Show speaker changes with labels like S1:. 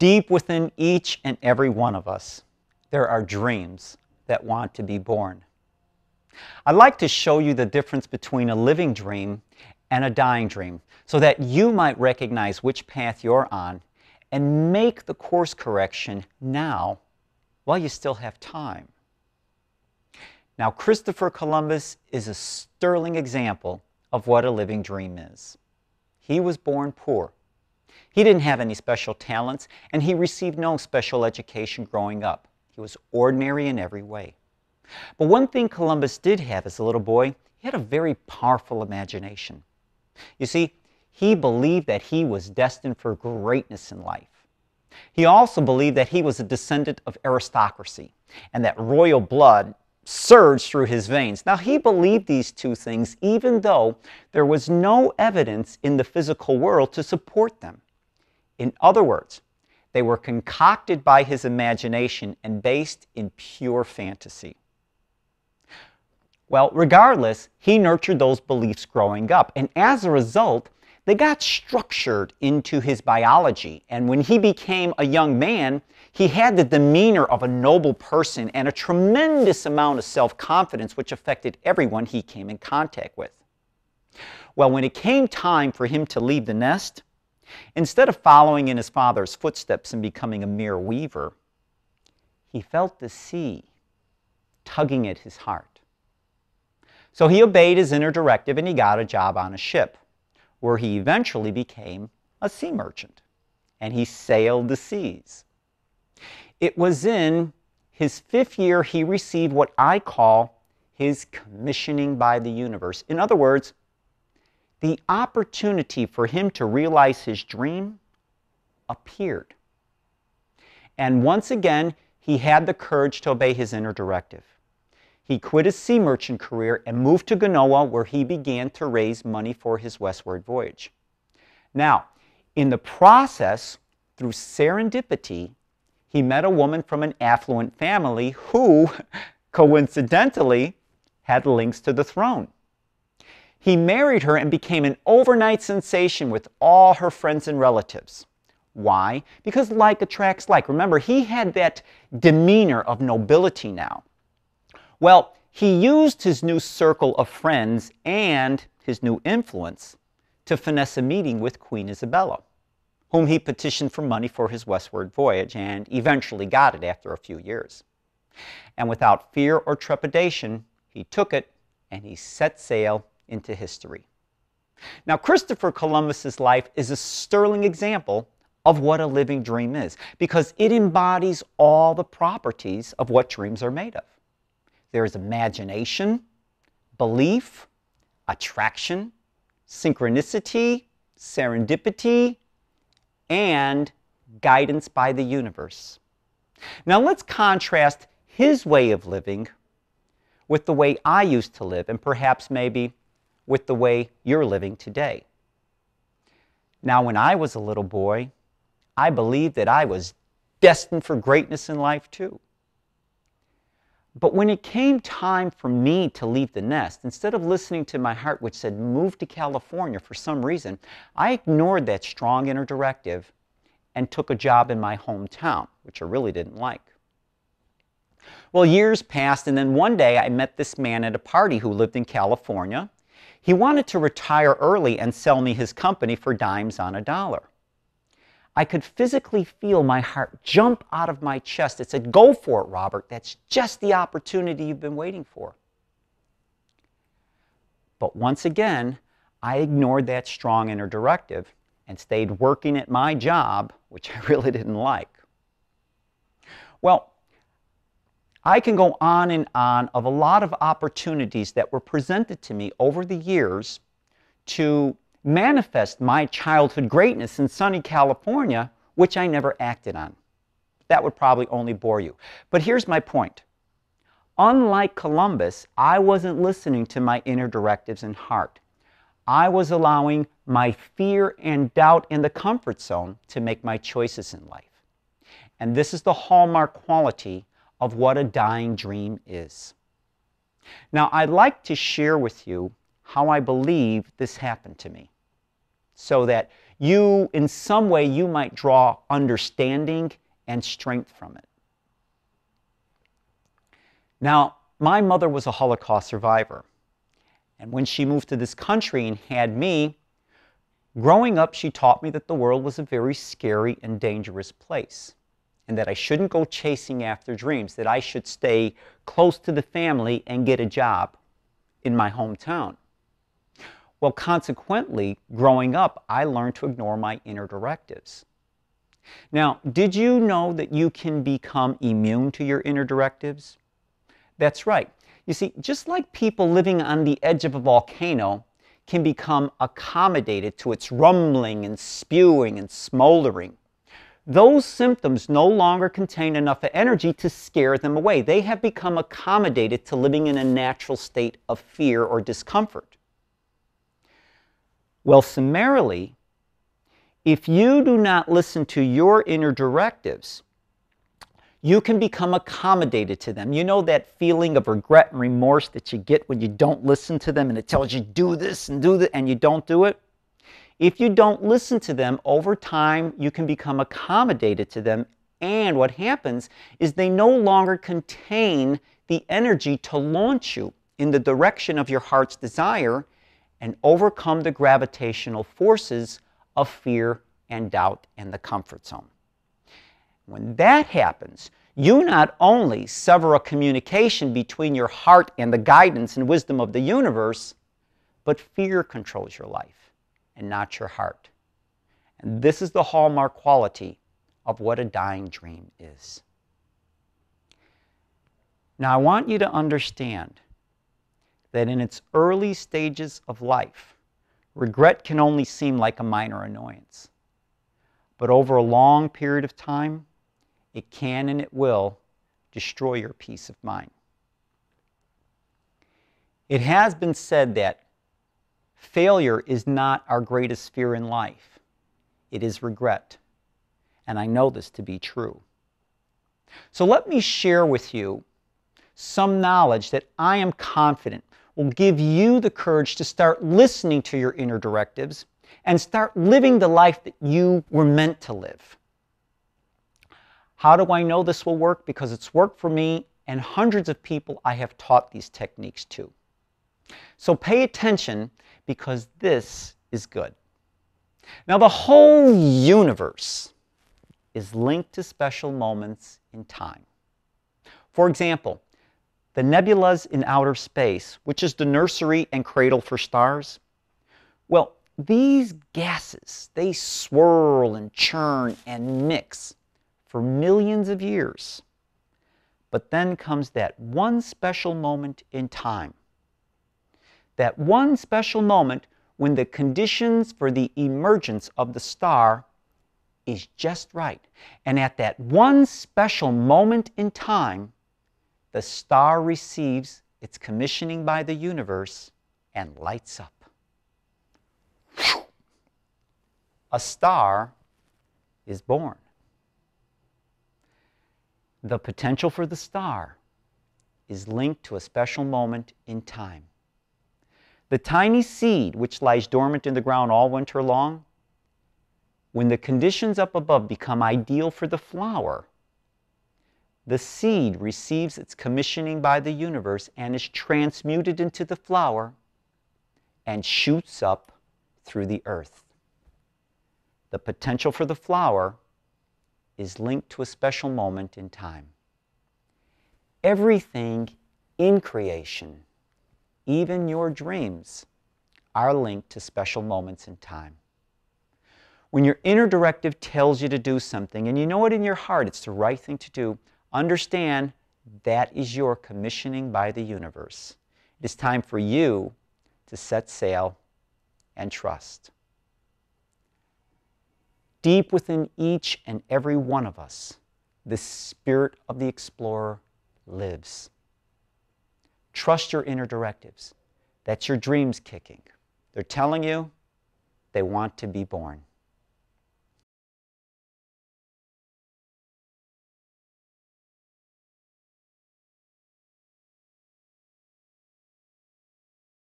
S1: Deep within each and every one of us, there are dreams that want to be born. I'd like to show you the difference between a living dream and a dying dream so that you might recognize which path you're on and make the course correction now while you still have time. Now, Christopher Columbus is a sterling example of what a living dream is. He was born poor. He didn't have any special talents, and he received no special education growing up. He was ordinary in every way. But one thing Columbus did have as a little boy, he had a very powerful imagination. You see, he believed that he was destined for greatness in life. He also believed that he was a descendant of aristocracy and that royal blood surged through his veins. Now, he believed these two things even though there was no evidence in the physical world to support them. In other words, they were concocted by his imagination and based in pure fantasy. Well, regardless, he nurtured those beliefs growing up, and as a result, they got structured into his biology. And when he became a young man, he had the demeanor of a noble person and a tremendous amount of self-confidence, which affected everyone he came in contact with. Well, when it came time for him to leave the nest, instead of following in his father's footsteps and becoming a mere weaver, he felt the sea tugging at his heart. So he obeyed his inner directive and he got a job on a ship, where he eventually became a sea merchant, and he sailed the seas. It was in his 5th year he received what I call his commissioning by the universe. In other words, the opportunity for him to realize his dream appeared. And once again, he had the courage to obey his inner directive. He quit his sea merchant career and moved to Genoa, where he began to raise money for his westward voyage. Now, in the process, through serendipity, he met a woman from an affluent family who, coincidentally, had links to the throne. He married her and became an overnight sensation with all her friends and relatives. Why? Because like attracts like. Remember, he had that demeanor of nobility now. Well, he used his new circle of friends and his new influence to finesse a meeting with Queen Isabella, whom he petitioned for money for his westward voyage and eventually got it after a few years. And without fear or trepidation, he took it and he set sail into history. Now, Christopher Columbus's life is a sterling example of what a living dream is, because it embodies all the properties of what dreams are made of. There is imagination, belief, attraction, synchronicity, serendipity, and guidance by the universe. Now let's contrast his way of living with the way I used to live, and perhaps maybe with the way you're living today. Now, when I was a little boy, I believed that I was destined for greatness in life too. But when it came time for me to leave the nest, instead of listening to my heart which said move to California for some reason, I ignored that strong inner directive and took a job in my hometown, which I really didn't like. Well, years passed, and then one day I met this man at a party who lived in California. He wanted to retire early and sell me his company for dimes on a dollar. I could physically feel my heart jump out of my chest. It said, "Go for it, Robert. That's just the opportunity you've been waiting for." But once again, I ignored that strong inner directive and stayed working at my job, which I really didn't like. Well, I can go on and on of a lot of opportunities that were presented to me over the years to manifest my childhood greatness in sunny California, which I never acted on. That would probably only bore you. But here's my point. Unlike Columbus, I wasn't listening to my inner directives and heart. I was allowing my fear and doubt in the comfort zone to make my choices in life. And this is the hallmark quality of what a dying dream is. Now, I'd like to share with you how I believe this happened to me, so that in some way, you might draw understanding and strength from it. Now, my mother was a Holocaust survivor. And when she moved to this country and had me, growing up, she taught me that the world was a very scary and dangerous place, and that I shouldn't go chasing after dreams, that I should stay close to the family and get a job in my hometown. Well, consequently, growing up, I learned to ignore my inner directives. Now, did you know that you can become immune to your inner directives? That's right. You see, just like people living on the edge of a volcano can become accommodated to its rumbling and spewing and smoldering, those symptoms no longer contain enough energy to scare them away. They have become accommodated to living in a natural state of fear or discomfort. Well, summarily, if you do not listen to your inner directives, you can become accommodated to them. You know that feeling of regret and remorse that you get when you don't listen to them and it tells you do this and do that and you don't do it? If you don't listen to them, over time you can become accommodated to them, and what happens is they no longer contain the energy to launch you in the direction of your heart's desire and overcome the gravitational forces of fear and doubt and the comfort zone. When that happens, you not only sever a communication between your heart and the guidance and wisdom of the universe, but fear controls your life and not your heart. And this is the hallmark quality of what a dying dream is. Now, I want you to understand that in its early stages of life, regret can only seem like a minor annoyance. But over a long period of time, it can and it will destroy your peace of mind. It has been said that failure is not our greatest fear in life. It is regret. And I know this to be true. So let me share with you some knowledge that I am confident will give you the courage to start listening to your inner directives and start living the life that you were meant to live. How do I know this will work? Because it's worked for me and hundreds of people I have taught these techniques to. So pay attention, because this is good. Now, the whole universe is linked to special moments in time. For example, the nebulas in outer space, which is the nursery and cradle for stars, well, these gases, they swirl and churn and mix for millions of years. But then comes that one special moment in time. That one special moment when the conditions for the emergence of the star is just right. And at that one special moment in time, the star receives its commissioning by the universe and lights up. A star is born. The potential for the star is linked to a special moment in time. The tiny seed, which lies dormant in the ground all winter long, when the conditions up above become ideal for the flower, the seed receives its commissioning by the universe and is transmuted into the flower and shoots up through the earth. The potential for the flower is linked to a special moment in time. Everything in creation, even your dreams, are linked to special moments in time. When your inner directive tells you to do something, and you know it in your heart, it's the right thing to do, understand that is your commissioning by the universe. It is time for you to set sail and trust. Deep within each and every one of us, the spirit of the explorer lives. Trust your inner directives. That's your dreams kicking. They're telling you they want to be born.